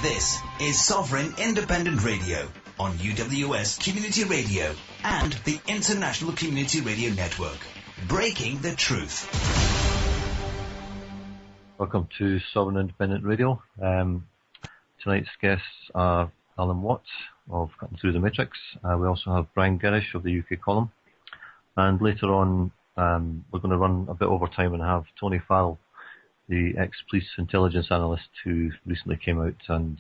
This is Sovereign Independent Radio on UWS Community Radio and the International Community Radio Network. Breaking the truth. Welcome to Sovereign Independent Radio. Tonight's guests are Alan Watt of Cutting Through the Matrix. We also have Brian Gerrish of the UK column. And later on, we're going to run a bit over time and have Tony Farrell, the ex-police intelligence analyst who recently came out and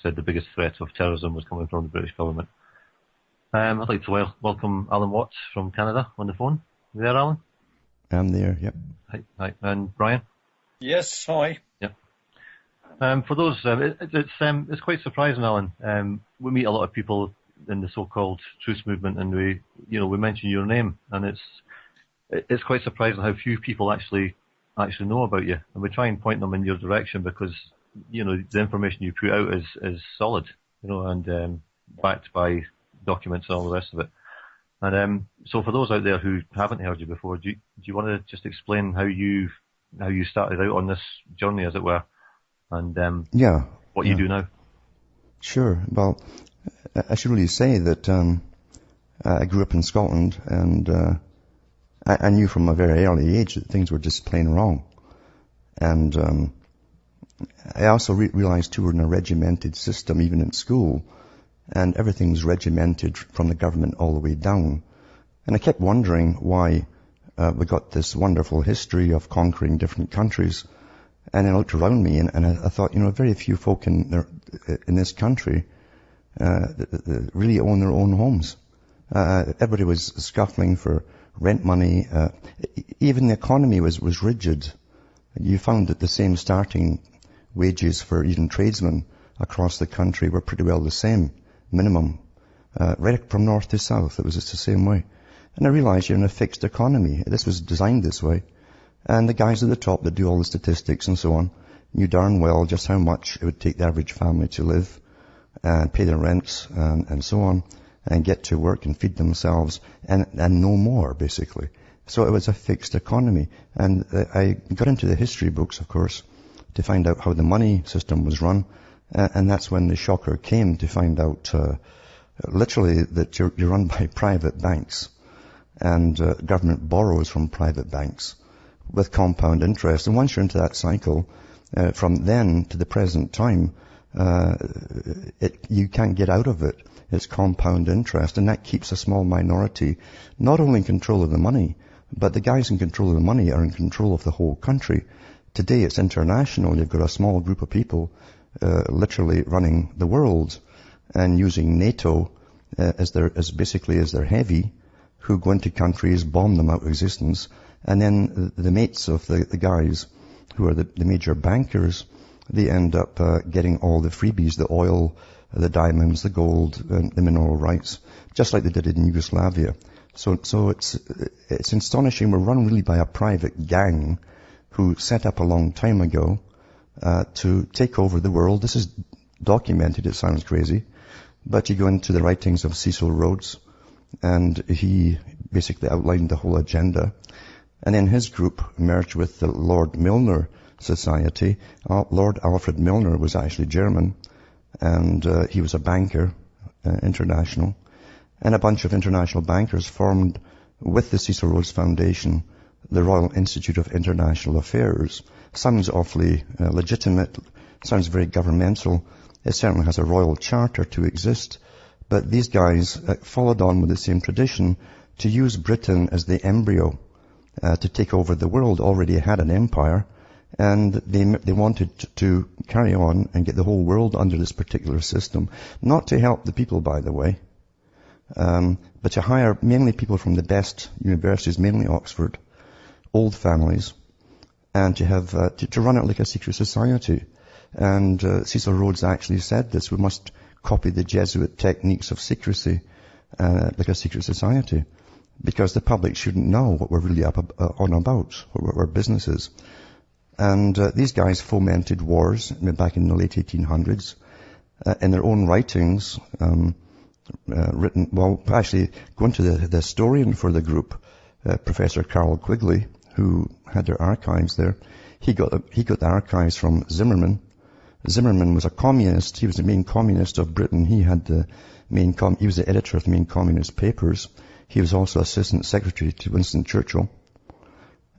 said the biggest threat of terrorism was coming from the British government. I'd like to welcome Alan Watt from Canada on the phone. You there, Alan? I'm there, yep. Hi. And Brian? Yes, hi. Yep. For those, it's quite surprising, Alan. We meet a lot of people in the so-called truth movement, and we mention your name, and it's quite surprising how few people actually know about you, and we try and point them in your direction because the information you put out is solid, and backed by documents and all the rest of it. And so for those out there who haven't heard you before, do you want to just explain how you started out on this journey, as it were, and what you do now? Sure. Well, I should really say that I grew up in Scotland, and I knew from a very early age that things were just plain wrong. And I also realized too, we're in a regimented system, even in school, and everything's regimented from the government all the way down. And I kept wondering why we got this wonderful history of conquering different countries. And I looked around me and I thought, very few folk in this country really own their own homes. Everybody was scuffling for rent money. Even the economy was rigid. You found that the same starting wages for even tradesmen across the country were pretty well the same, minimum. Right from north to south, it was just the same way. And I realized you're in a fixed economy. This was designed this way. And the guys at the top that do all the statistics and so on knew darn well just how much it would take the average family to live and pay their rents and so on, and get to work and feed themselves and no more, basically. So it was a fixed economy. And I got into the history books, of course, to find out how the money system was run. And that's when the shocker came to find out literally that you're run by private banks. And government borrows from private banks with compound interest. And once you're into that cycle, from then to the present time, you can't get out of it. It's compound interest, and that keeps a small minority not only in control of the money, but the guys in control of the money are in control of the whole country. Today it's international. You've got a small group of people literally running the world and using NATO as their heavy, who go into countries, bomb them out of existence, and then the mates of the guys who are the major bankers, they end up getting all the freebies, the oil, the diamonds, the gold, and the mineral rights, just like they did in Yugoslavia. So it's astonishing. We're run really by a private gang who set up a long time ago to take over the world. This is documented. It sounds crazy, but you go into the writings of Cecil Rhodes, and he basically outlined the whole agenda. And then his group merged with the Lord Milner Society. Lord Alfred Milner was actually German, and he was a banker, international. And a bunch of international bankers formed with the Cecil Rhodes Foundation the Royal Institute of International Affairs. Sounds awfully legitimate, sounds very governmental. It certainly has a royal charter to exist. But these guys followed on with the same tradition to use Britain as the embryo to take over the world. Already had an empire, and they wanted to carry on and get the whole world under this particular system. Not to help the people, by the way, but to hire mainly people from the best universities, mainly Oxford, old families, and to have to run it like a secret society. And Cecil Rhodes actually said this: we must copy the Jesuit techniques of secrecy, like a secret society, because the public shouldn't know what we're really on about, what our business is. And these guys fomented wars back in the late 1800s in their own writings, written, well, actually, going to the historian for the group, Professor Carl Quigley, who had their archives there, he got the archives from Zimmerman, Zimmerman was a communist. He was the main communist of Britain. He had the he was the editor of the main communist papers. He was also assistant secretary to Winston Churchill.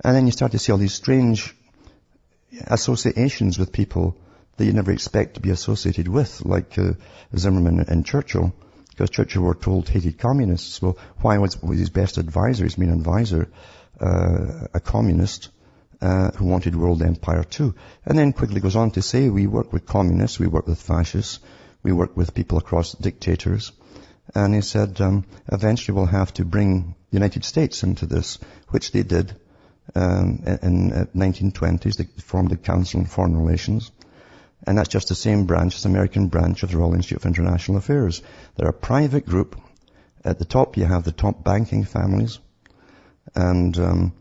And then you start to see all these strange associations with people that you never expect to be associated with, like Zimmerman and Churchill, because Churchill, were told, hated communists. Well, why was his best advisor, his main advisor, a communist who wanted world empire too? And then quickly goes on to say, we work with communists, we work with fascists, we work with people across dictators. And he said, eventually we'll have to bring the United States into this, which they did in 1920s. They formed the Council on Foreign Relations. And that's just the same branch, as the American branch of the Royal Institute of International Affairs. They're a private group. At the top, you have the top banking families. And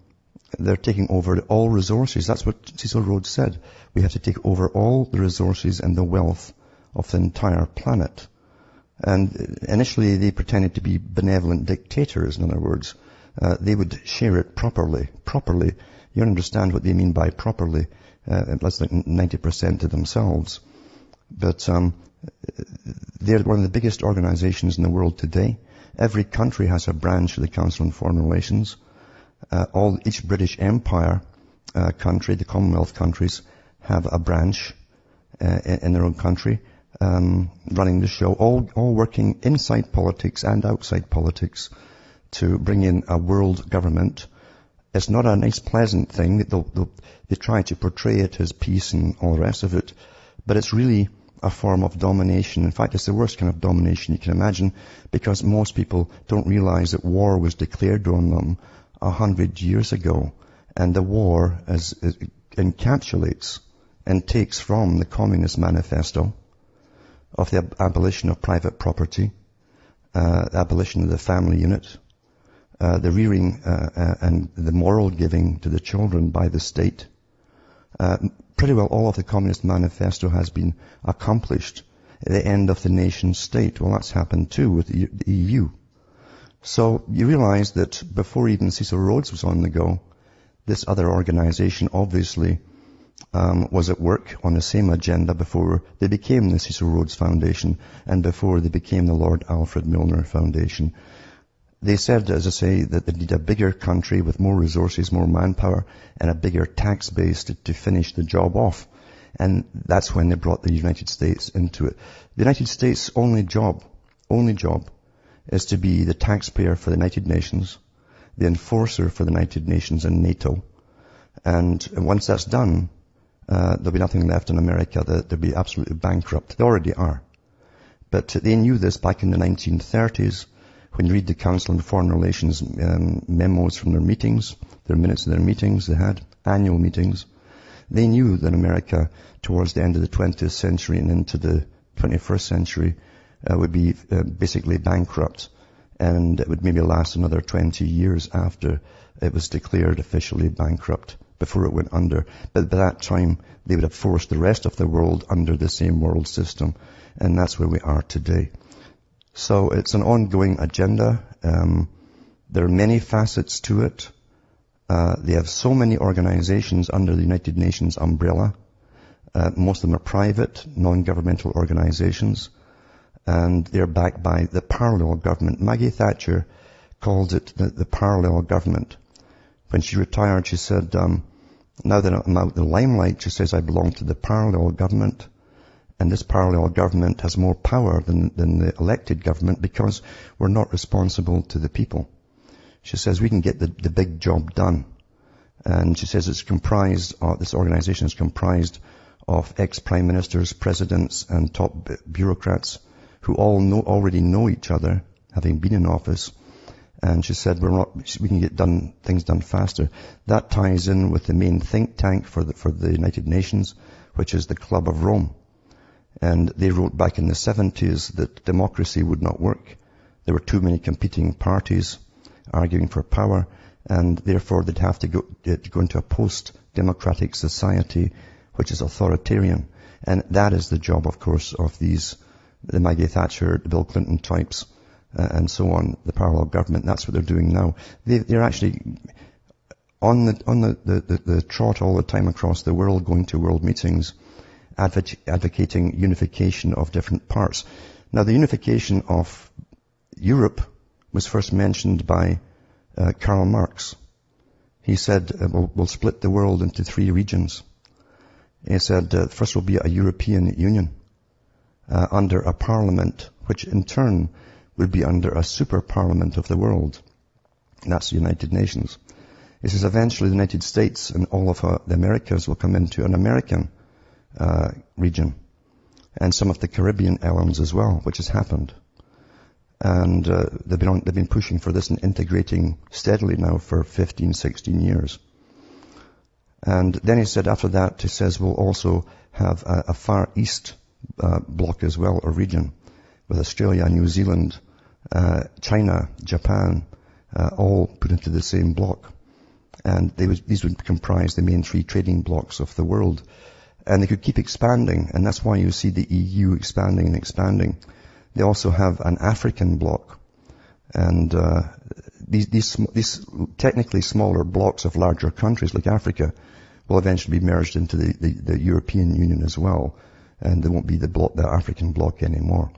they're taking over all resources. That's what Cecil Rhodes said. We have to take over all the resources and the wealth of the entire planet. And initially, they pretended to be benevolent dictators. In other words, they would share it properly. Properly. You understand what they mean by properly. Less than 90% to themselves. But they're one of the biggest organizations in the world today. Every country has a branch of the Council on Foreign Relations. Each British Empire country, the Commonwealth countries, have a branch in their own country running the show, all working inside politics and outside politics to bring in a world government. It's not a nice, pleasant thing. They try to portray it as peace and all the rest of it, but it's really a form of domination. In fact, it's the worst kind of domination you can imagine, because most people don't realize that war was declared on them 100 years ago, and the war encapsulates and takes from the Communist Manifesto of the abolition of private property, abolition of the family unit, the rearing and the moral giving to the children by the state. Pretty well all of the Communist Manifesto has been accomplished at the end of the nation state. Well, that's happened too with the EU. So you realize that before even Cecil Rhodes was on the go, this other organization obviously was at work on the same agenda before they became the Cecil Rhodes Foundation and before they became the Lord Alfred Milner Foundation. They said, as I say, that they need a bigger country with more resources, more manpower, and a bigger tax base to finish the job off. And that's when they brought the United States into it. The United States' only job is to be the taxpayer for the United Nations, the enforcer for the United Nations and NATO. And once that's done, there'll be nothing left in America. They'll be absolutely bankrupt. They already are. But they knew this back in the 1930s. When you read the Council on Foreign Relations memos from their meetings, their minutes of their meetings, they had annual meetings, they knew that America, towards the end of the 20th century and into the 21st century, would be basically bankrupt, and it would maybe last another 20 years after it was declared officially bankrupt, before it went under. But by that time, they would have forced the rest of the world under the same world system, and that's where we are today. So it's an ongoing agenda. There are many facets to it. They have so many organizations under the United Nations umbrella. Most of them are private, non-governmental organizations. And they're backed by the parallel government. Maggie Thatcher called it the parallel government. When she retired, she said, now that I'm out in the limelight, she says, I belong to the parallel government. And this parallel government has more power than the elected government because we're not responsible to the people. She says we can get the big job done. And she says this organization is comprised of ex-prime ministers, presidents, and top bureaucrats who all already know each other, having been in office. And she said we can get things done faster. That ties in with the main think tank for the United Nations, which is the Club of Rome. And they wrote back in the 70s that democracy would not work. There were too many competing parties arguing for power, and therefore they'd have to go into a post-democratic society, which is authoritarian. And that is the job, of course, of the Maggie Thatcher, the Bill Clinton types, and so on, the parallel government. That's what they're doing now. They're actually on the trot all the time across the world, going to world meetings advocating unification of different parts. Now, the unification of Europe was first mentioned by Karl Marx. He said, we'll split the world into 3 regions. He said, first will be a European Union under a parliament, which in turn would be under a super parliament of the world. And that's the United Nations. He says eventually the United States and all of the Americas will come into an American region, and some of the Caribbean islands as well, which has happened. And they've been pushing for this and integrating steadily now for 15, 16 years. And then he said after that, he says we'll also have a Far East block as well, or region, with Australia, New Zealand, China, Japan, all put into the same block. And these would comprise the main 3 trading blocks of the world. And they could keep expanding, and that's why you see the EU expanding and expanding. They also have an African bloc. And these technically smaller blocks of larger countries like Africa will eventually be merged into the European Union as well. And there won't be the African bloc anymore.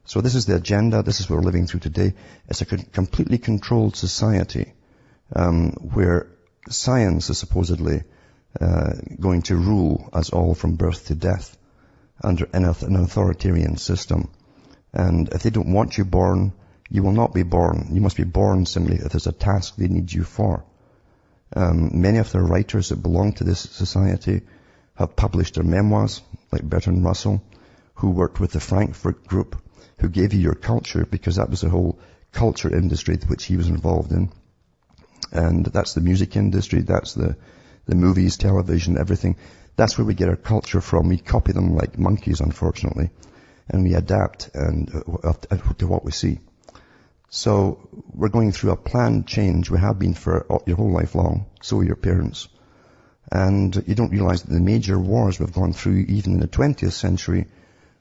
So this is the agenda. This is what we're living through today. It's a completely controlled society where science is supposedly going to rule us all from birth to death under an authoritarian system. And if they don't want you born, you will not be born. You must be born simply if there's a task they need you for. Many of the writers that belong to this society have published their memoirs, like Bertrand Russell, who worked with the Frankfurt Group, who gave you your culture, because that was the whole culture industry which he was involved in. And that's the music industry, that's the movies, television, everything. That's where we get our culture from. We copy them like monkeys, unfortunately, and we adapt to what we see. So we're going through a planned change. We have been for your whole life long. So are your parents. And you don't realize that the major wars we've gone through, even in the 20th century,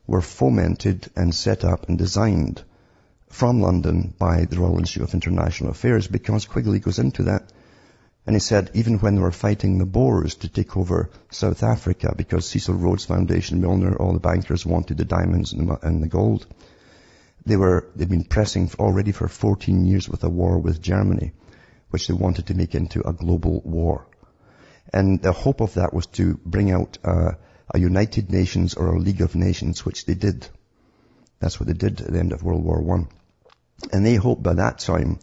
were fomented and set up and designed from London by the Royal Institute of International Affairs, because Quigley goes into that. And he said even when they were fighting the Boers to take over South Africa, because Cecil Rhodes Foundation, Milner, all the bankers wanted the diamonds and the gold, they'd been pressing already for 14 years with a war with Germany, which they wanted to make into a global war. And the hope of that was to bring out a United Nations or a League of Nations, which they did. That's what they did at the end of World War I. And they hoped by that time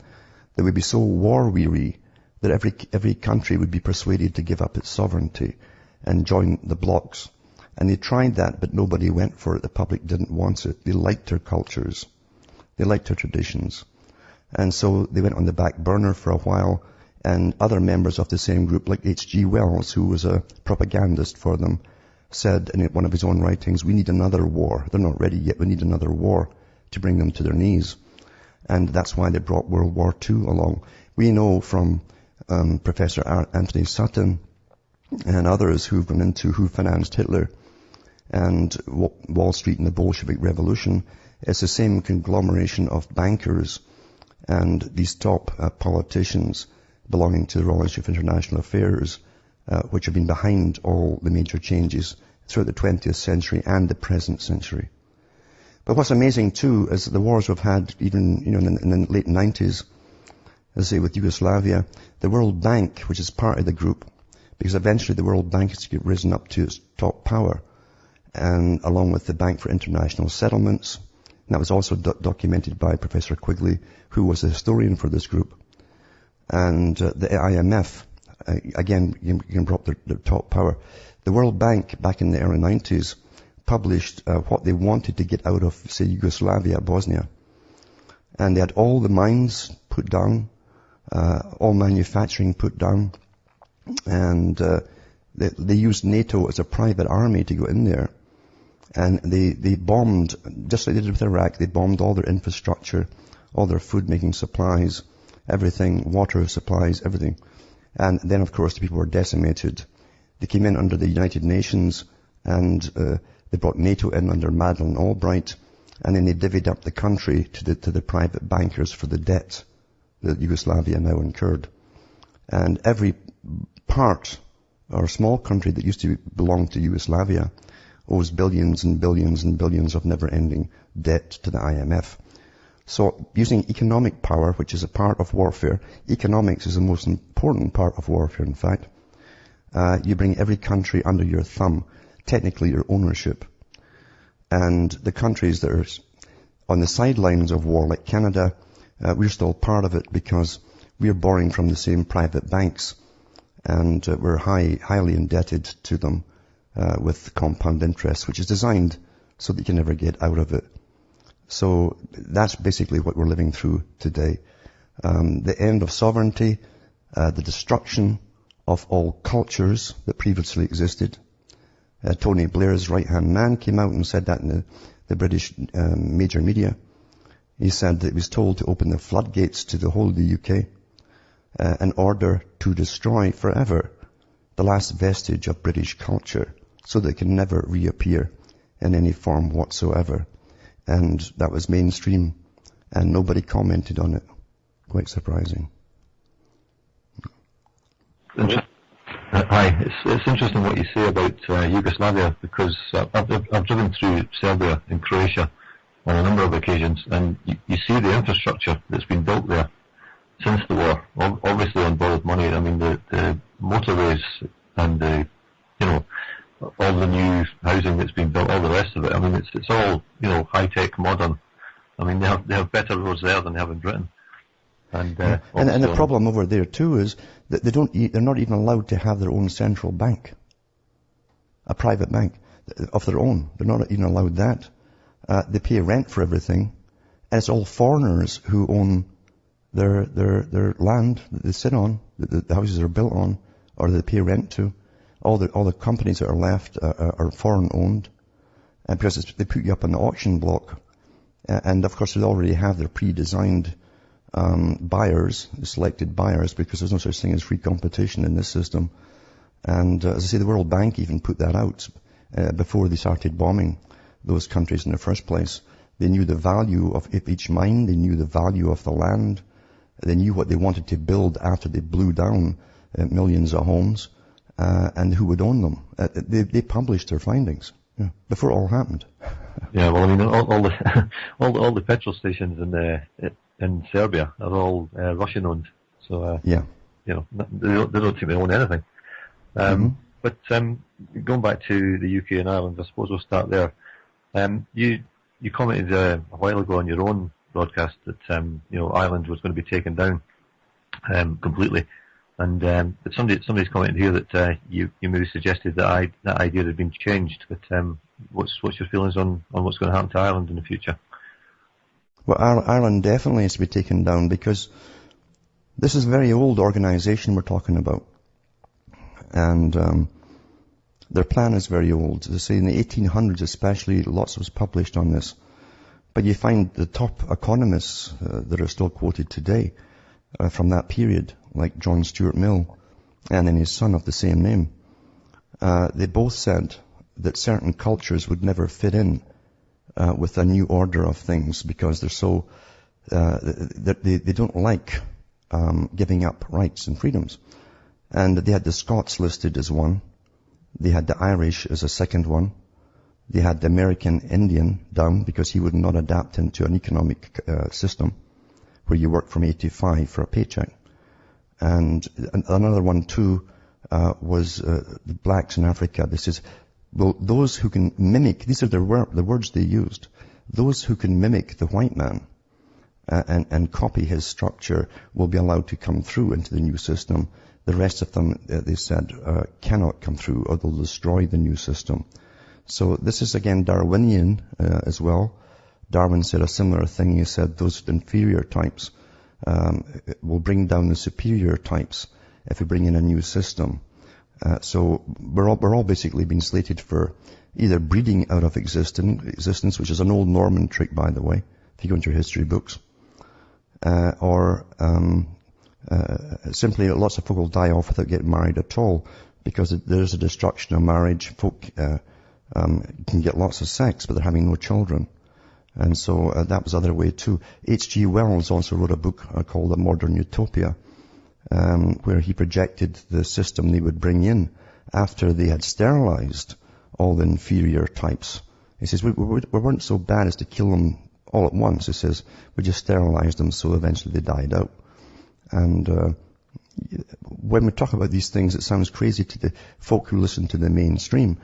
they would be so war-weary that every country would be persuaded to give up its sovereignty and join the blocs. And they tried that, but nobody went for it. The public didn't want it. They liked their cultures. They liked their traditions. And so they went on the back burner for a while, and other members of the same group, like H.G. Wells, who was a propagandist for them, said in one of his own writings, we need another war. They're not ready yet. We need another war to bring them to their knees. And that's why they brought World War II along. We know from Professor Anthony Sutton and others who've gone into who financed Hitler and Wall Street and the Bolshevik Revolution. It's the same conglomeration of bankers and these top politicians belonging to the Royal Institute of International Affairs, which have been behind all the major changes throughout the 20th century and the present century. But what's amazing too is the wars we've had, even in the late 90s, as I say with Yugoslavia, the World Bank, which is part of the group, because eventually the World Bank has risen up to its top power, and along with the Bank for International Settlements. And that was also documented by Professor Quigley, who was a historian for this group. And the IMF, again, you can drop their top power. The World Bank, back in the early 90s, published what they wanted to get out of, say, Yugoslavia, Bosnia. And they had all the mines put down, all manufacturing put down, and they used NATO as a private army to go in there. And they bombed, just like they did with Iraq, they bombed all their infrastructure, all their food-making supplies, everything, water supplies, everything. And then, of course, the people were decimated. They came in under the United Nations, and they brought NATO in under Madeleine Albright, and then they divvied up the country to the private bankers for the debt that Yugoslavia now incurred. And every part, or small country that used to belong to Yugoslavia, owes billions and billions and billions of never-ending debt to the IMF. So using economic power, which is a part of warfare, economics is the most important part of warfare, in fact. You bring every country under your thumb, technically your ownership. And the countries that are on the sidelines of war, like Canada, we're still part of it because we're borrowing from the same private banks. And we're highly indebted to them with compound interest, which is designed so that you can never get out of it. So that's basically what we're living through today. The end of sovereignty, the destruction of all cultures that previously existed. Tony Blair's right-hand man came out and said that in the British major media. He said that he was told to open the floodgates to the whole of the UK in order to destroy forever the last vestige of British culture so that it can never reappear in any form whatsoever. And that was mainstream, and nobody commented on it. Quite surprising. Hi, it's interesting what you say about Yugoslavia, because I've driven through Serbia and Croatia on a number of occasions, and you see the infrastructure that's been built there since the war, obviously on borrowed money. I mean, the motorways and all the new housing that's been built, all the rest of it. I mean, it's all, high-tech, modern. I mean, they have better roads there than they have in Britain. And the problem over there too is that they're not even allowed to have their own central bank, a private bank of their own. They're not even allowed that. They pay rent for everything, and it's all foreigners who own their land that they sit on, the houses are built on, or they pay rent to. All the companies that are left are foreign owned, because they put you up on the auction block, and of course they already have their pre-designed buyers, selected buyers, because there's no such thing as free competition in this system. And as I say, the World Bank even put that out before they started bombing those countries in the first place. They knew the value of each mine, they knew the value of the land, they knew what they wanted to build after they blew down millions of homes, and who would own them. They published their findings before it all happened. Yeah, well, I mean, all the petrol stations in Serbia are all Russian owned. So they don't think they own anything. But going back to the UK and Ireland, I suppose we'll start there. You commented a while ago on your own broadcast that Ireland was going to be taken down completely, and but somebody's commented here that you maybe suggested that that idea had been changed. But what's your feelings on what's going to happen to Ireland in the future? Well, Ireland definitely has to be taken down, because this is a very old organisation we're talking about, and their plan is very old. They say in the 1800s especially, lots was published on this. But you find the top economists that are still quoted today from that period, like John Stuart Mill and then his son of the same name, they both said that certain cultures would never fit in with a new order of things, because they're so they don't like giving up rights and freedoms. And they had the Scots listed as one. They had the Irish as a second one. They had the American Indian down because he would not adapt into an economic system where you work from 8 to 5 for a paycheck. And another one too was the blacks in Africa. This is, well, those who can mimic, these are the words they used, those who can mimic the white man and copy his structure will be allowed to come through into the new system. The rest of them, they said, cannot come through, or they'll destroy the new system. So this is again Darwinian as well. Darwin said a similar thing. He said those inferior types will bring down the superior types if we bring in a new system. So we're all basically being slated for either breeding out of existence, which is an old Norman trick, by the way, if you go into your history books, or simply lots of folk will die off without getting married at all, because there's a destruction of marriage. Folk can get lots of sex, but they're having no children. And so that was the other way too. H.G. Wells also wrote a book called A Modern Utopia, where he projected the system they would bring in after they had sterilized all the inferior types. He says, we weren't so bad as to kill them all at once. He says, we just sterilized them so eventually they died out. And when we talk about these things, it sounds crazy to the folk who listen to the mainstream.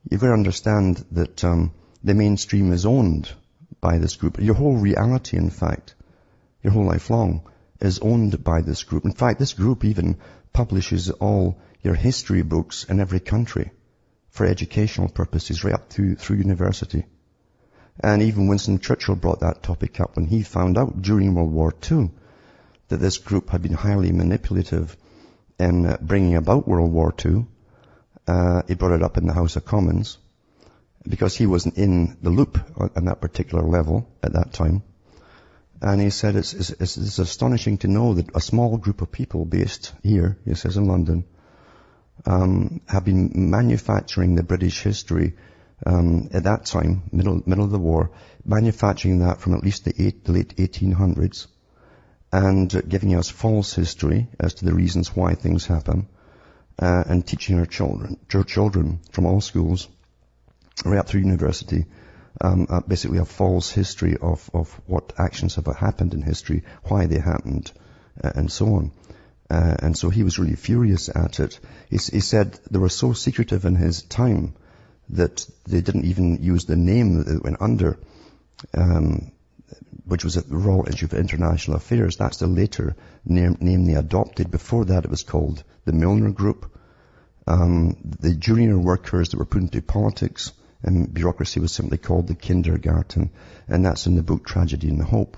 You've got to understand that the mainstream is owned by this group. Your whole reality, in fact, your whole life long, is owned by this group. In fact, this group even publishes all your history books in every country for educational purposes, right up through university. And even Winston Churchill brought that topic up when he found out during World War II that this group had been highly manipulative in bringing about World War II. He brought it up in the House of Commons because he wasn't in the loop on that particular level at that time. And he said it's astonishing to know that a small group of people based here, he says in London, have been manufacturing the British history at that time, middle of the war, manufacturing that from at least the late 1800s, and giving us false history as to the reasons why things happen, and teaching our children from all schools right up through university, basically a false history of what actions have happened in history, why they happened, and so on. And so he was really furious at it. He said they were so secretive in his time that they didn't even use the name that it went under, which was at the Royal Institute for International Affairs. That's the later name they adopted. Before that, it was called the Milner Group. The junior workers that were put into politics and bureaucracy was simply called the Kindergarten, and that's in the book Tragedy and Hope,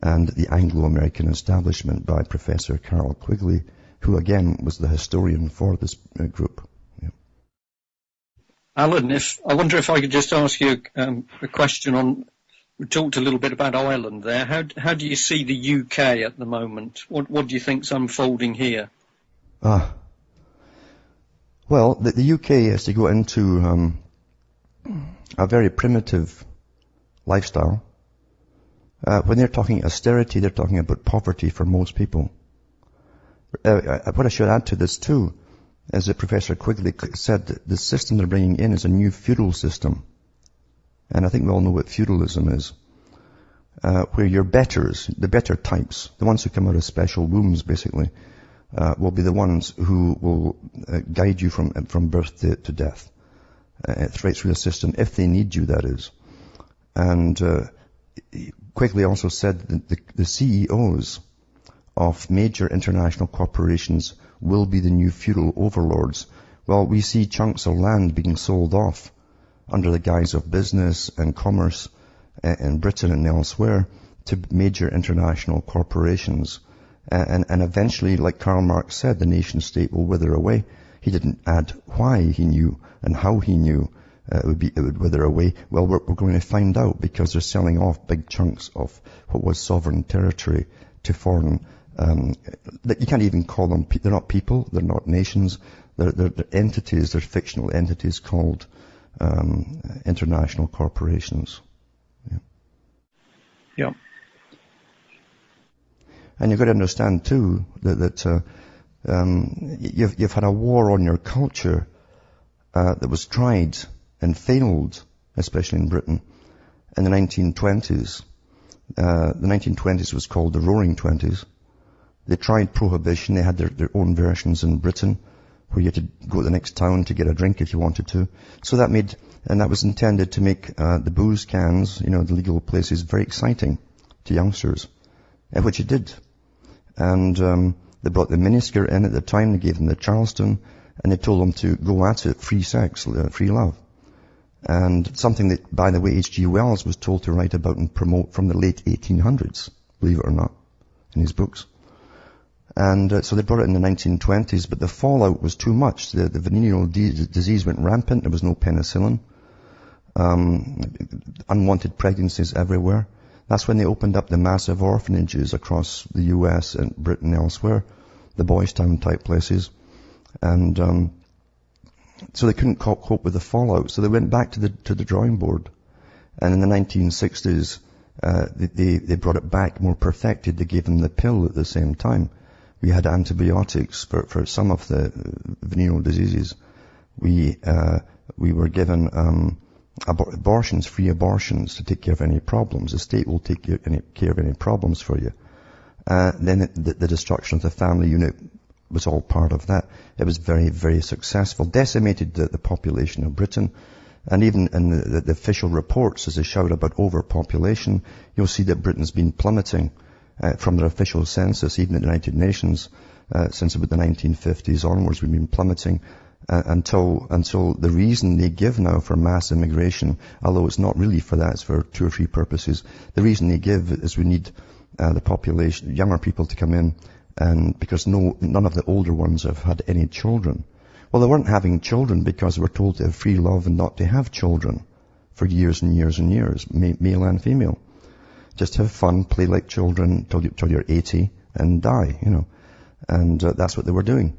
and the Anglo-American Establishment by Professor Carroll Quigley, who again was the historian for this group. Yeah. Alan, I wonder if I could just ask you a question on. We talked a little bit about Ireland there. How do you see the UK at the moment? What do you think's unfolding here? Well, the UK has to go into a very primitive lifestyle. When they're talking austerity, they're talking about poverty for most people. What I should add to this too, as Professor Quigley said, the system they're bringing in is a new feudal system. And I think we all know what feudalism is. Where your betters, the better types, the ones who come out of special wombs basically, will be the ones who will guide you from birth to death. Right through the system, if they need you, that is. And Quigley also said that the CEOs of major international corporations will be the new feudal overlords. Well, we see chunks of land being sold off under the guise of business and commerce in Britain and elsewhere to major international corporations. And eventually, like Karl Marx said, the nation state will wither away. He didn't add why he knew and how he knew it would wither away. Well, we're going to find out, because they're selling off big chunks of what was sovereign territory to foreign. That you can't even call them. They're not people. They're not nations. They're entities. They're fictional entities called international corporations. Yeah. Yeah. And you've got to understand too that you've had a war on your culture that was tried and failed, especially in Britain, in the 1920s. The 1920s was called the Roaring Twenties. They tried prohibition. They had their own versions in Britain, where you had to go to the next town to get a drink if you wanted to. So that was intended to make the booze cans, the legal places, very exciting to youngsters, which it did. And they brought the miniskirt in at the time. They gave them the Charleston, and they told them to go at it, free sex, free love. And something that, by the way, H.G. Wells was told to write about and promote from the late 1800s, believe it or not, in his books. And so they brought it in the 1920s, but the fallout was too much. The venereal disease went rampant. There was no penicillin. Unwanted pregnancies everywhere. That's when they opened up the massive orphanages across the U.S. and Britain and elsewhere, the Boys Town type places. And so they couldn't cope with the fallout. So they went back to the drawing board. And in the 1960s, they brought it back more perfected. They gave them the pill at the same time. We had antibiotics for some of the venereal diseases. We we were given abortions, free abortions, to take care of any problems. The state will take care of any problems for you. Then the destruction of the family unit was all part of that. It was very, very successful. Decimated the population of Britain. And even in the official reports, as they shout about overpopulation, you'll see that Britain's been plummeting from their official census, even at the United Nations, since about the 1950s onwards. We've been plummeting until the reason they give now for mass immigration, although it's not really for that, it's for 2 or 3 purposes. The reason they give is we need the population, younger people, to come in, and because none of the older ones have had any children. Well, they weren't having children because they were told to have free love and not to have children for years and years and years, male and female. Just have fun, play like children till you're 80 and die, And that's what they were doing.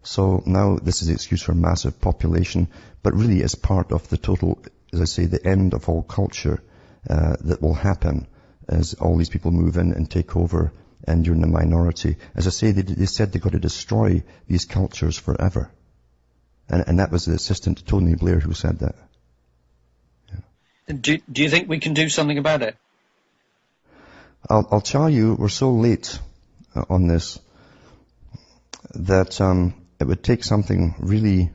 So now this is the excuse for massive population, but really is part of the total, as I say, the end of all culture that will happen as all these people move in and take over, and you're in the minority. As I say, they said they've got to destroy these cultures forever. And that was the assistant to Tony Blair who said that. Yeah. Do you think we can do something about it? I'll tell you, we're so late on this that it would take something really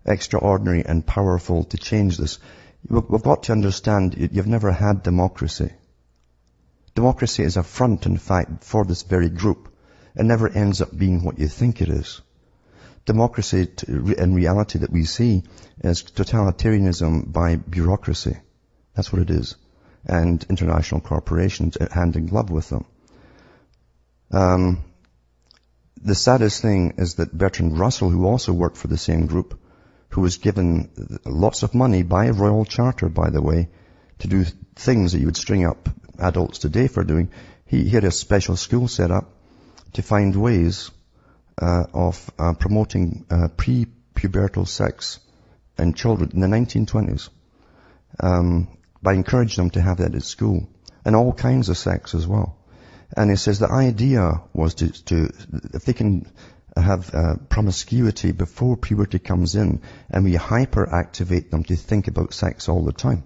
extraordinary and powerful to change this. We've got to understand, you've never had democracy. Democracy is a front, in fact, for this very group. It never ends up being what you think it is. Democracy, in reality, that we see is totalitarianism by bureaucracy. That's what it is. And international corporations hand in glove with them. The saddest thing is that Bertrand Russell, who also worked for the same group, who was given lots of money by a royal charter, by the way, to do things that you would string up adults today for doing, he had a special school set up to find ways of promoting pre-pubertal sex in children in the 1920s by encouraging them to have that at school, and all kinds of sex as well. And he says the idea was to if they can have promiscuity before puberty comes in, and we hyperactivate them to think about sex all the time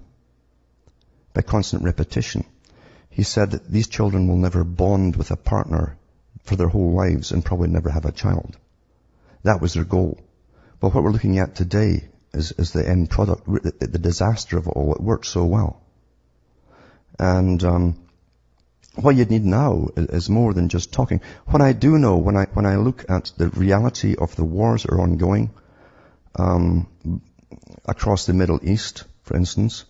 by constant repetition. He said that these children will never bond with a partner for their whole lives and probably never have a child. That was their goal. But what we're looking at today is the end product, the disaster of it all. It worked so well. And what you need now is more than just talking. What I do know, when I look at the reality of the wars that are ongoing across the Middle East, for instance,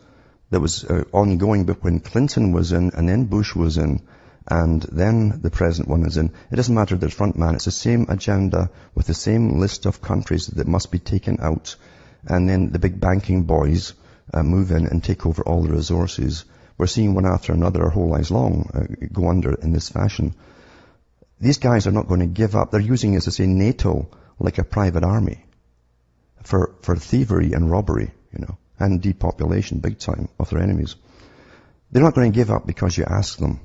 that was ongoing but when Clinton was in, and then Bush was in, and then the present one is in. It doesn't matter the front man. It's the same agenda with the same list of countries that must be taken out. And then the big banking boys move in and take over all the resources. We're seeing one after another our whole lives long go under in this fashion. These guys are not going to give up. They're using, as I say, NATO like a private army for thievery and robbery, and depopulation big time of their enemies. They're not going to give up because you ask them.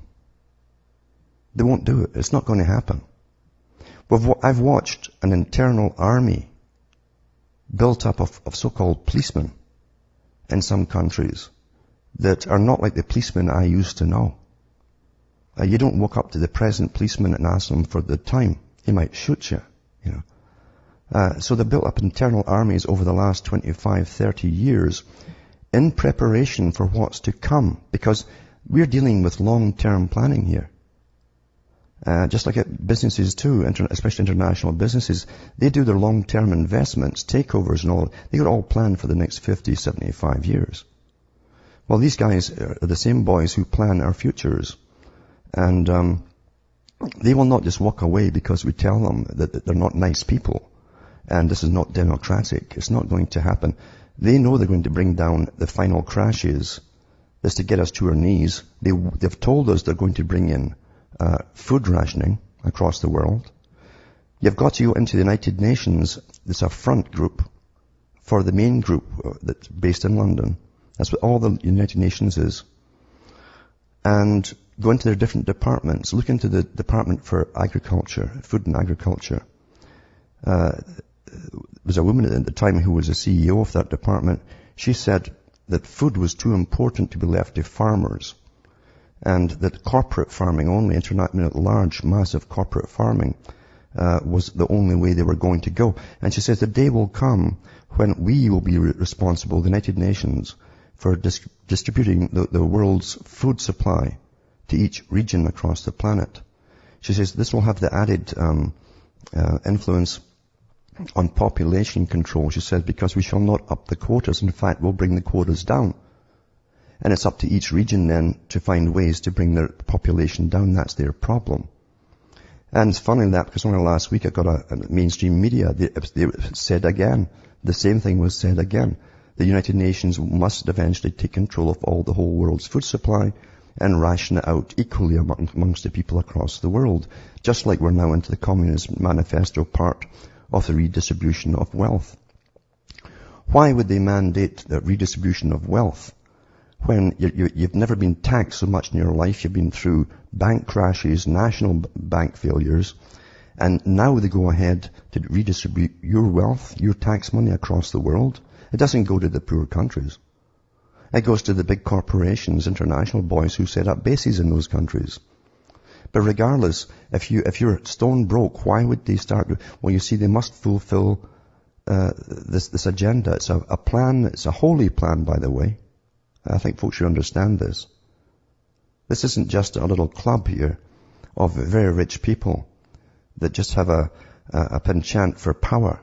They won't do it. It's not going to happen. I've watched an internal army built up of so-called policemen in some countries that are not like the policemen I used to know. You don't walk up to the present policeman and ask them for the time. He might shoot you, So they built up internal armies over the last 25, 30 years in preparation for what's to come, because we're dealing with long-term planning here. Just like businesses too, especially international businesses, they do their long-term investments, takeovers and all. They got all planned for the next 50, 75 years. Well, these guys are the same boys who plan our futures. And they will not just walk away because we tell them that they're not nice people and this is not democratic. It's not going to happen. They know they're going to bring down the final crashes. That's to get us to our knees. They've told us they're going to bring in food rationing across the world. You've got to go into the United Nations. There's a front group for the main group that's based in London. That's what all the United Nations is. And go into their different departments. Look into the Department for Agriculture, Food and Agriculture. was a woman at the time who was the CEO of that department. She said that food was too important to be left to farmers, and that corporate farming only, large, massive corporate farming, was the only way they were going to go. And she says the day will come when we will be responsible, the United Nations, for distributing the world's food supply to each region across the planet. She says this will have the added influence on population control, she said, because we shall not up the quotas. In fact, we'll bring the quotas down. And it's up to each region then to find ways to bring their population down. That's their problem. And it's funny that, because only last week I got a mainstream media, they said again, the same thing was said again. The United Nations must eventually take control of all the whole world's food supply and ration it out equally amongst the people across the world, just like we're now into the Communist Manifesto part of the redistribution of wealth. Why would they mandate the redistribution of wealth when you've never been taxed so much in your life? You've been through bank crashes, national bank failures, and now they go ahead to redistribute your wealth, your tax money across the world. It doesn't go to the poor countries. It goes to the big corporations, international boys who set up bases in those countries. But regardless, if you're stone broke, why would they start? Well, you see, they must fulfill this agenda. It's a plan. It's a holy plan, by the way. I think folks should understand this. This isn't just a little club here of very rich people that just have a penchant for power.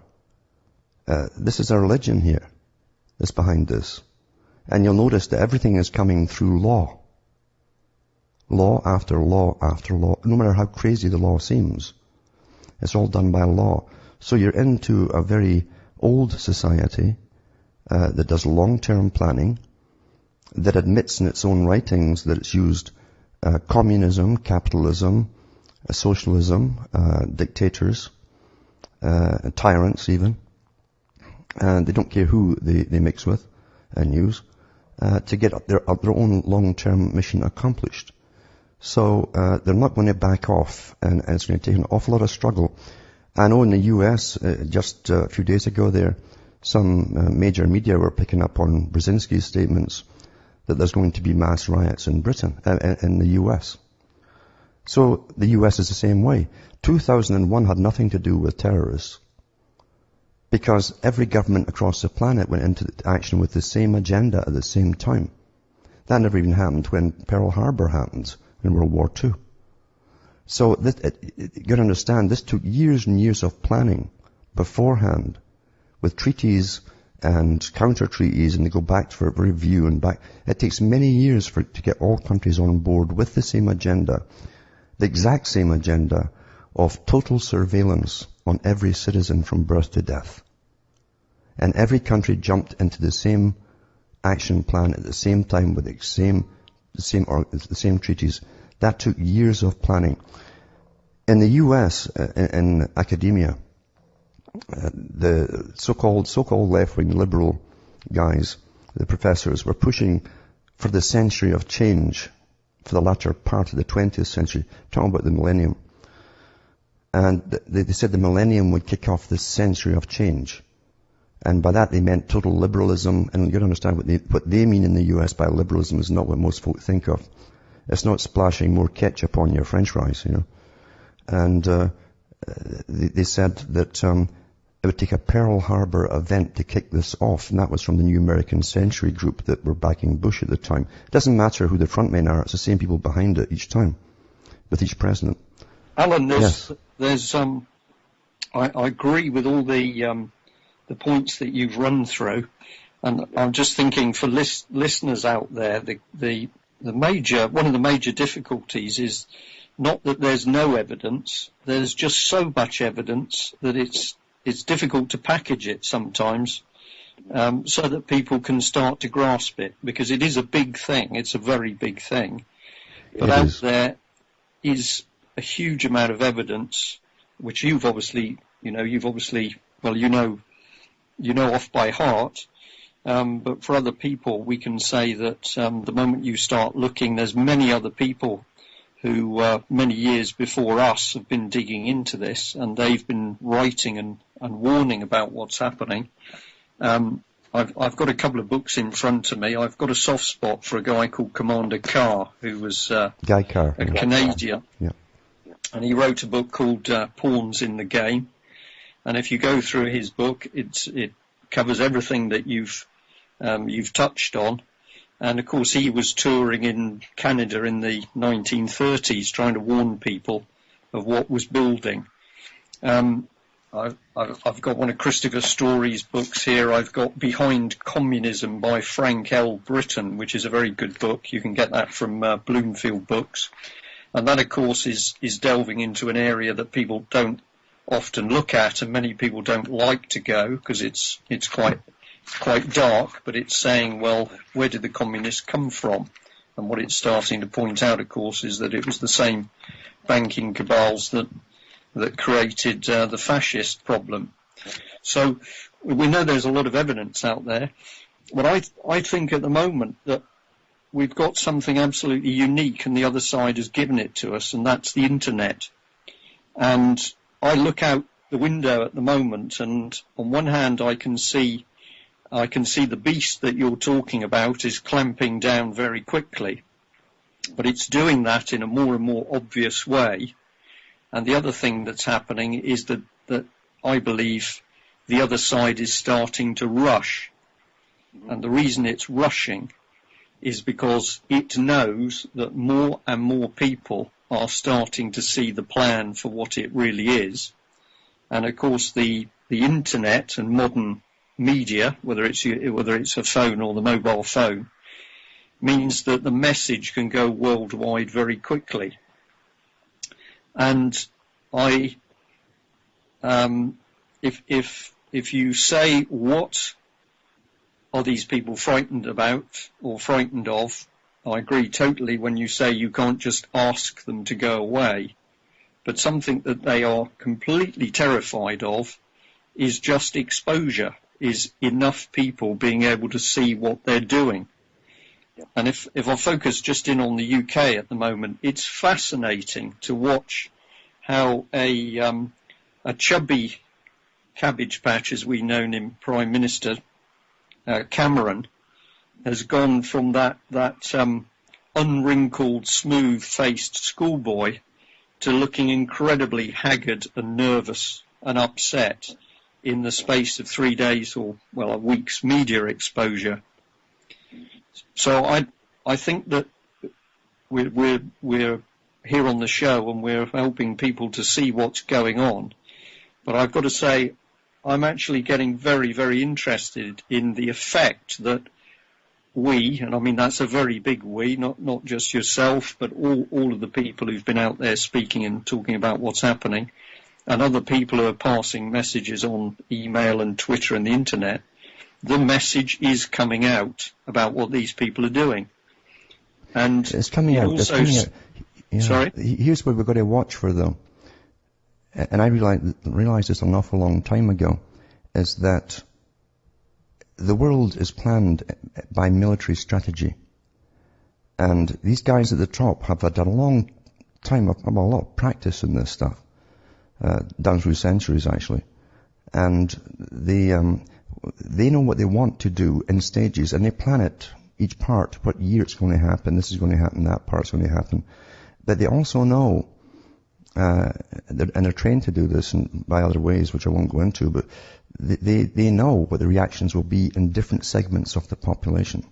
This is a religion here that's behind this. And you'll notice that everything is coming through law. Law after law after law, no matter how crazy the law seems. It's all done by law. So you're into a very old society that does long-term planning, that admits in its own writings that it's used communism, capitalism, socialism, dictators, tyrants even, and they don't care who they mix with and use, to get their own long-term mission accomplished. So they're not going to back off, and it's going to take an awful lot of struggle. I know in the US, just a few days ago there, some major media were picking up on Brzezinski's statements that there's going to be mass riots in Britain, in the US. So the US is the same way. 2001 had nothing to do with terrorists, because every government across the planet went into action with the same agenda at the same time. That never even happened when Pearl Harbor happened in World War II. So you got to understand, this took years and years of planning beforehand, with treaties and counter-treaties, and they go back for review and back. It takes many years to get all countries on board with the same agenda, the exact same agenda of total surveillance on every citizen from birth to death. And every country jumped into the same action plan at the same time with the same treaties. That took years of planning. In the US, in academia, the so-called left-wing liberal guys, the professors, were pushing for the century of change, for the latter part of the 20th century, talking about the millennium. And they said the millennium would kick off this century of change. And by that they meant total liberalism. And you got to understand what they mean in the US by liberalism is not what most folk think of. It's not splashing more ketchup on your French fries, you know. And they said that it would take a Pearl Harbor event to kick this off, and that was from the New American Century group that were backing Bush at the time. It doesn't matter who the front men are; it's the same people behind it each time, with each president. Alan, I agree with all the points that you've run through, and I'm just thinking for listeners out there, one of the major difficulties is not that there's no evidence. There's just so much evidence that it's difficult to package it sometimes, so that people can start to grasp it, because it is a big thing. It's a very big thing. But out there is a huge amount of evidence, which you've obviously off by heart. But for other people, we can say that the moment you start looking, there's many other people who many years before us have been digging into this, and they've been writing warning about what's happening. I've got a couple of books in front of me. I've got a soft spot for a guy called Commander Carr, who was Guy Carr, a Canadian. Yeah. And he wrote a book called Pawns in the Game. And if you go through his book, it covers everything that you've touched on. And of course, he was touring in Canada in the 1930s, trying to warn people of what was building. I've got one of Christopher Story's books here. I've got Behind Communism by Frank L. Britton, which is a very good book. You can get that from Bloomfield Books. And that, of course, is delving into an area that people don't often look at, and many people don't like to go because it's quite dark. But it's saying, well, where did the communists come from? And what it's starting to point out, of course, is that it was the same banking cabals that created the fascist problem. So we know there's a lot of evidence out there. But I think at the moment that we've got something absolutely unique, and the other side has given it to us, and that's the internet. And I look out the window at the moment, and on one hand I can see the beast that you're talking about is clamping down very quickly, but it's doing that in a more and more obvious way. And the other thing that's happening is that I believe the other side is starting to rush. And the reason it's rushing is because it knows that more and more people are starting to see the plan for what it really is. And of course the internet and modern media, whether it's a phone or the mobile phone, means that the message can go worldwide very quickly. And if you say what are these people frightened about or frightened of, I agree totally when you say you can't just ask them to go away. But something that they are completely terrified of is just exposure, is enough people being able to see what they're doing. And if I focus just in on the UK at the moment, it's fascinating to watch how a chubby cabbage patch, as we know him, Prime Minister Cameron, has gone from that unwrinkled, smooth-faced schoolboy to looking incredibly haggard and nervous and upset in the space of 3 days or, well, a week's media exposure. So I think that we're here on the show and we're helping people to see what's going on. But I've got to say, I'm actually getting very, very interested in the effect that we, and I mean that's a very big we, not just yourself, but all of the people who've been out there speaking and talking about what's happening, and other people who are passing messages on email and Twitter and the internet, the message is coming out about what these people are doing. And it's coming out. It's coming out. Yeah. Sorry? Here's what we've got to watch for, though. And I realized this an awful long time ago, is that the world is planned by military strategy. And these guys at the top have had a long time, a lot of practice in this stuff, down through centuries actually. And they know what they want to do in stages, and they plan it, each part, what year it's going to happen, this is going to happen, that part's going to happen. But they also know, and they're trained to do this by other ways, which I won't go into, but they know what the reactions will be in different segments of the population.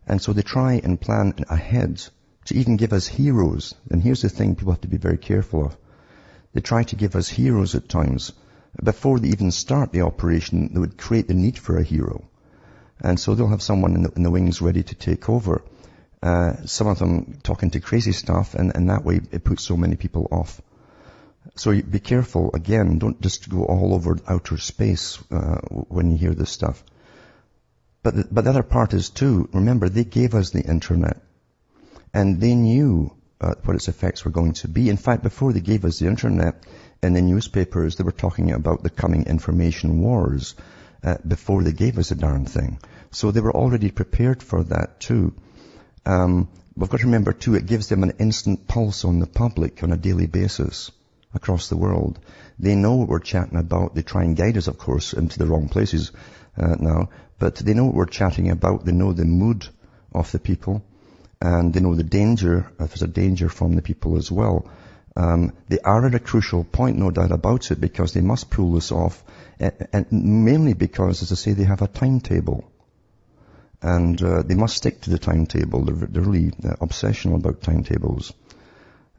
And so they try and plan ahead to even give us heroes. And here's the thing people have to be very careful of. They try to give us heroes at times. Before they even start the operation, they would create the need for a hero. And so they'll have someone in the wings ready to take over. Some of them talking to crazy stuff, and that way it puts so many people off. So be careful, again, don't just go all over outer space when you hear this stuff. But the other part is too, remember, they gave us the internet, and they knew what its effects were going to be. In fact, before they gave us the internet, in the newspapers, they were talking about the coming information wars before they gave us the darn thing. So they were already prepared for that too. We've got to remember too, it gives them an instant pulse on the public on a daily basis. across the world. They know what we're chatting about. They try and guide us, of course, into the wrong places now. But they know what we're chatting about. They know the mood of the people. And they know the danger, if there's a danger from the people as well. They are at a crucial point, no doubt about it, because they must pull this off. And mainly because, as I say, they have a timetable. And they must stick to the timetable. They're really obsessional about timetables.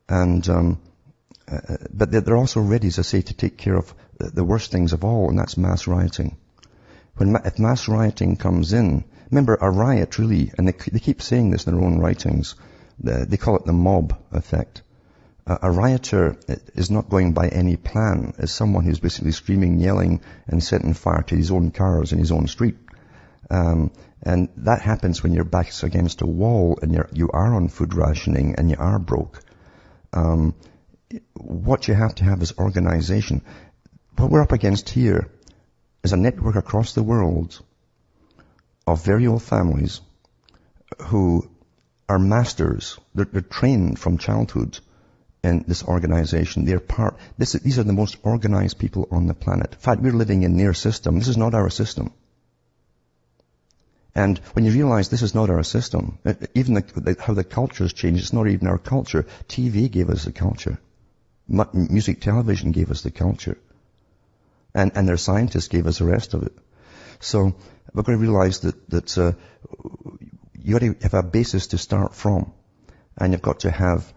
And but they're also ready, as I say, to take care of the worst things of all, and that's mass rioting. If mass rioting comes in, remember, a riot really, and they keep saying this in their own writings, they call it the mob effect. A rioter is not going by any plan. It's someone who's basically screaming, yelling, and setting fire to his own cars in his own street. And that happens when your back's against a wall and you are on food rationing and you are broke. What you have to have is organization. What we're up against here is a network across the world of very old families who are masters. They're trained from childhood in this organization. These are the most organized people on the planet. In fact, we're living in their system. This is not our system. And when you realize this is not our system, even how the culture's changed, it's not even our culture. TV gave us the culture. Music, television gave us the culture. And their scientists gave us the rest of it. So we've got to realize that you got to have a basis to start from. And you've got to have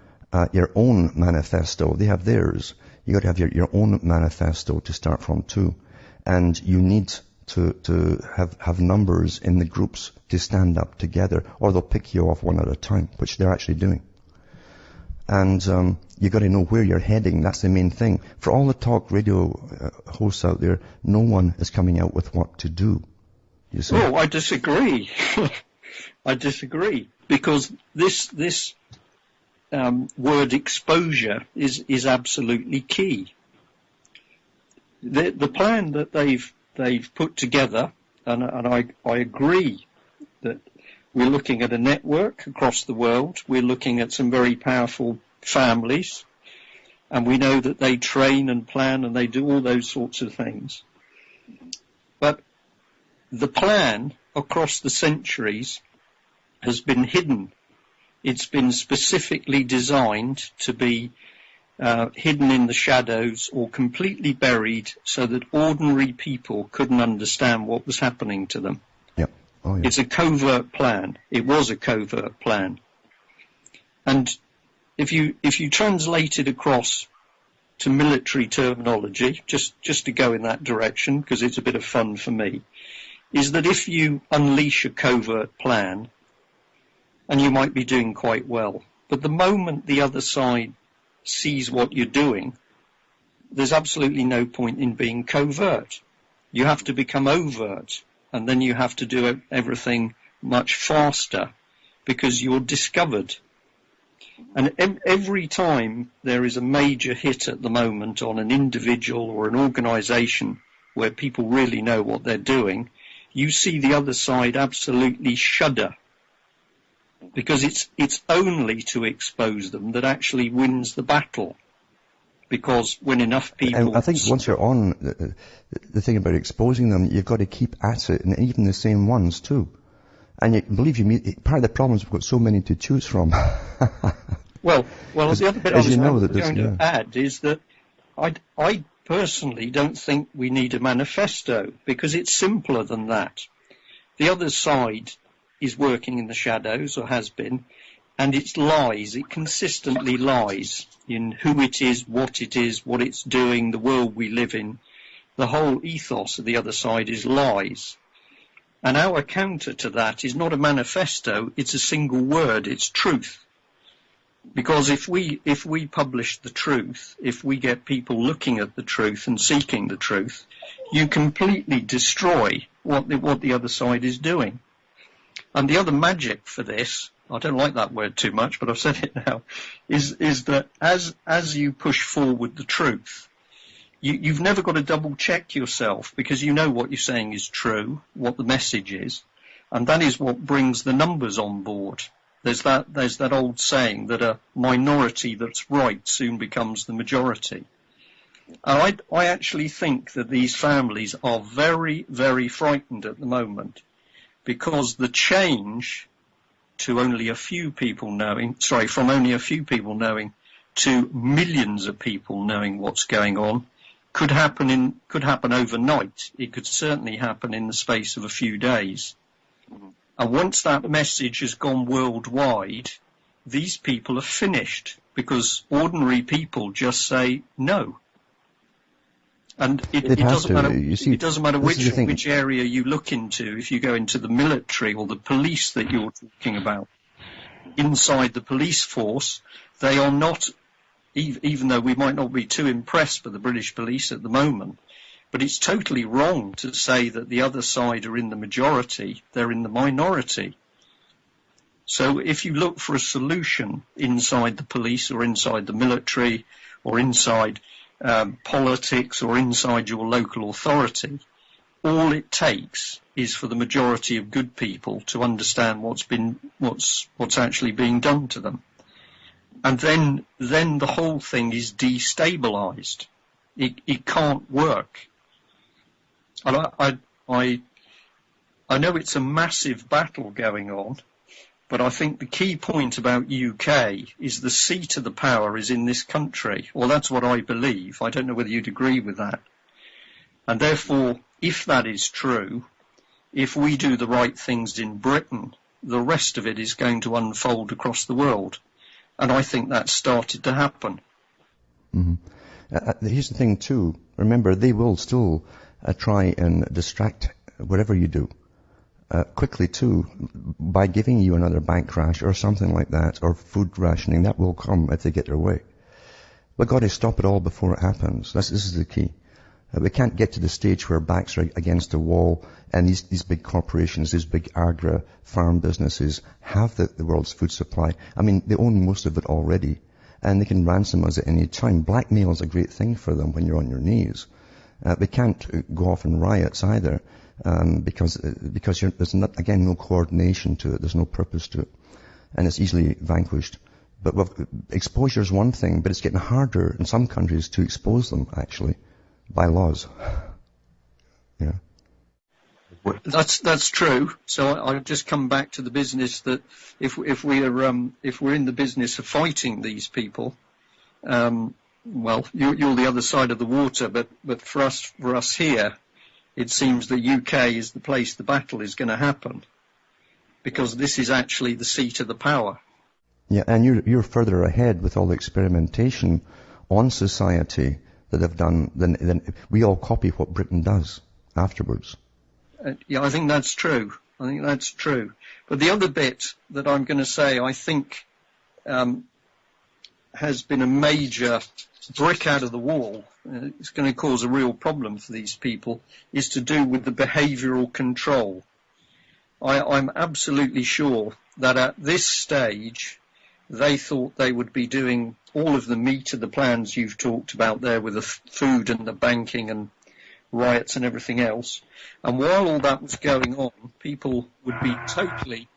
your own manifesto. They have theirs. You got to have your own manifesto to start from too. And you need to have numbers in the groups to stand up together, or they'll pick you off one at a time, which they're actually doing. And you got to know where you're heading. That's the main thing. For all the talk radio hosts out there, no one is coming out with what to do. You see? Oh, I disagree. I disagree, because this word exposure is absolutely key. The plan that they've put together, and I agree that we're looking at a network across the world. We're looking at some very powerful families, and we know that they train and plan and they do all those sorts of things. But the plan across the centuries has been hidden. It's been specifically designed to be hidden in the shadows or completely buried so that ordinary people couldn't understand what was happening to them. Yep. Oh, yeah. It's a covert plan. It was a covert plan. And if you translate it across to military terminology, just to go in that direction, because it's a bit of fun for me, is that if you unleash a covert plan, and you might be doing quite well, but the moment the other side sees what you're doing, there's absolutely no point in being covert. You have to become overt, and then you have to do everything much faster because you're discovered. And every time there is a major hit at the moment on an individual or an organization where people really know what they're doing, you see the other side absolutely shudder, because it's only to expose them that actually wins the battle. Because when enough people... And I think once you're on, the thing about exposing them, you've got to keep at it, and even the same ones too. And believe you, part of the problem is we've got so many to choose from. Well, the other bit I was going to add is that I personally don't think we need a manifesto, because it's simpler than that. The other side is working in the shadows, or has been, and it lies. It consistently lies in who it is, what it's doing, the world we live in. The whole ethos of the other side is lies. And our counter to that is not a manifesto, it's a single word, it's truth. Because if we publish the truth, if we get people looking at the truth and seeking the truth, you completely destroy what the other side is doing. And the other magic for this, I don't like that word too much, but I've said it now, is that as you push forward the truth, you've never got to double check yourself, because you know what you're saying is true, what the message is, and that is what brings the numbers on board. There's that old saying that a minority that's right soon becomes the majority. I actually think that these families are very, very frightened at the moment, because the change to only a few people knowing, from only a few people knowing to millions of people knowing what's going on could happen overnight. It could certainly happen in the space of a few days. And once that message has gone worldwide, these people are finished, because ordinary people just say no. And it doesn't matter. It doesn't matter which area you look into. If you go into the military or the police that you're talking about, inside the police force, they are not. Even though we might not be too impressed with the British police at the moment, but it's totally wrong to say that the other side are in the majority. They're in the minority. So if you look for a solution inside the police or inside the military or inside politics or inside your local authority, all it takes is for the majority of good people to understand what's actually being done to them. And then the whole thing is destabilized. It can't work. And I know it's a massive battle going on, but I think the key point about UK is the seat of the power is in this country. Well, that's what I believe. I don't know whether you'd agree with that. And therefore, if that is true, if we do the right things in Britain, the rest of it is going to unfold across the world. And I think that's started to happen. Mm-hmm. Here's the thing too. Remember, they will still try and distract whatever you do. Quickly too, by giving you another bank crash or something like that, or food rationing, that will come if they get their way. We've got to stop it all before it happens. This is the key. We can't get to the stage where backs are against the wall and these big corporations, these big agri farm businesses have the world's food supply. I mean, they own most of it already, and they can ransom us at any time. Blackmail is a great thing for them when you're on your knees. They can't go off in riots either, because there's not, again, no coordination to it. There's no purpose to it, and it's easily vanquished. But exposure is one thing, but it's getting harder in some countries to expose them, actually, by laws. Yeah. That's true. So I've just come back to the business that if we're in the business of fighting these people, well, you're the other side of the water, but for us here, it seems the UK is the place the battle is going to happen, because this is actually the seat of the power. Yeah, and you're further ahead with all the experimentation on society that they've done than we all copy what Britain does afterwards. Yeah, I think that's true. But the other bit that I'm going to say, I think, has been a major brick out of the wall, it's going to cause a real problem for these people, is to do with the behavioural control. I'm absolutely sure that at this stage, they thought they would be doing all of the meat of the plans you've talked about there with the food and the banking and riots and everything else. And while all that was going on, people would be totally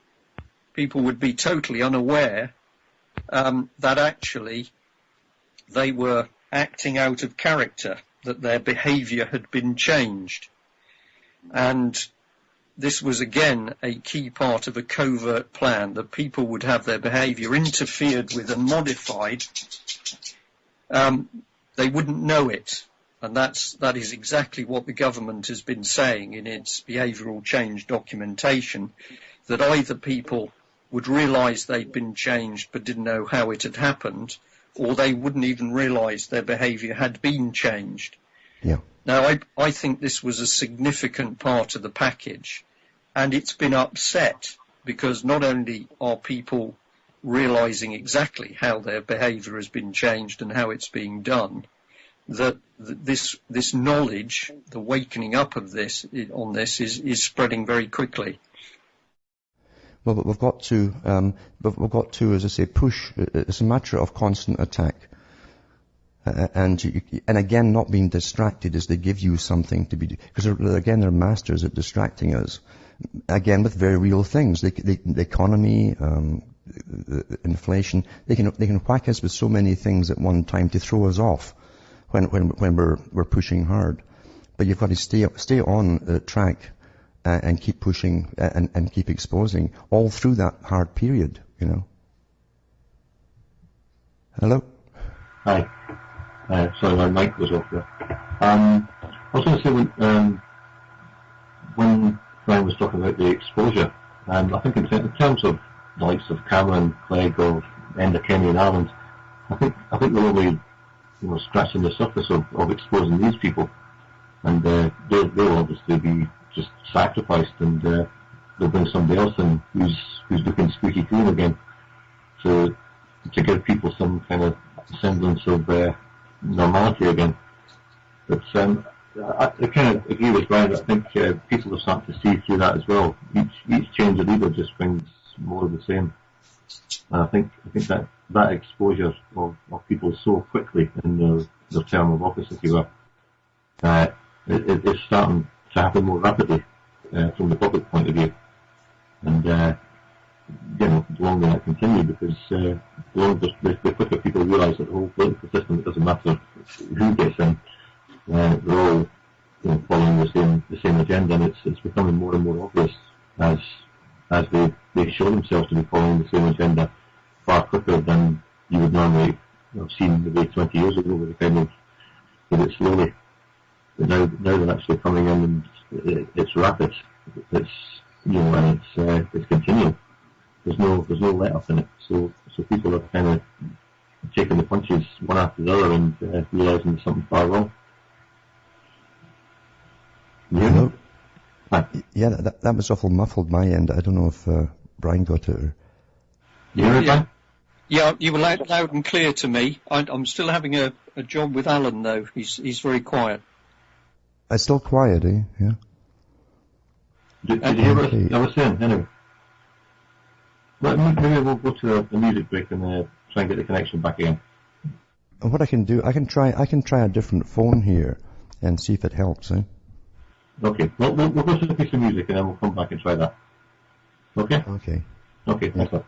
unaware that actually they were acting out of character, that their behaviour had been changed. And this was again a key part of a covert plan, that people would have their behaviour interfered with and modified. They wouldn't know it. And that is exactly what the government has been saying in its behavioural change documentation, that either people would realise they'd been changed but didn't know how it had happened, or they wouldn't even realise their behaviour had been changed. Yeah. Now, I think this was a significant part of the package, and it's been upset because not only are people realising exactly how their behaviour has been changed and how it's being done, that this knowledge, the wakening up of this on this is spreading very quickly. Well, but we've got to, as I say, push. It's a matter of constant attack, and again, not being distracted as they give you something to be, because again, they're masters at distracting us. Again, with very real things, the economy, the inflation, they can whack us with so many things at one time to throw us off when we're pushing hard. But you've got to stay on the track and keep pushing and keep exposing all through that hard period, you know. Hello? Hi. Sorry, my mic was off there. I was going to say when Brian was talking about the exposure, I think in terms of the likes of Cameron, Clegg, or Kenny and Ireland, I think we're only scratching the surface of exposing these people, and they'll obviously be just sacrificed, and they'll bring somebody else in who's looking squeaky clean again to give people some kind of semblance of normality again. But I kind of agree with Brian. I think people are starting to see through that as well. Each change of leader just brings more of the same. And I think that exposure of people so quickly in their term of office, if you will, it's starting to happen more rapidly from the public point of view. And the longer that continues, because the quicker people realise that the whole political system, it doesn't matter who gets in, they're all following the same agenda, and it's becoming more and more obvious as they show themselves to be following the same agenda far quicker than you would normally have seen maybe 20 years ago, where they kind of did it slowly. But now they're actually coming in, and it's rapid. It's and it's continual. There's no let up in it. So people are kind of taking the punches one after the other and realising there's something far wrong. Hello? Yeah, that was awful muffled my end. I don't know if Brian got it. Yeah, you were loud and clear to me. I'm still having a job with Alan, though. He's very quiet. It's still quiet, eh? Yeah. Did you hear what I was saying? Anyway. Maybe we'll go to a music break and try and get the connection back again. And what I can do, I can try a different phone here and see if it helps, eh? Okay. Well, we'll go to a piece of music and then we'll come back and try that. Okay? Okay. Okay, thanks a lot.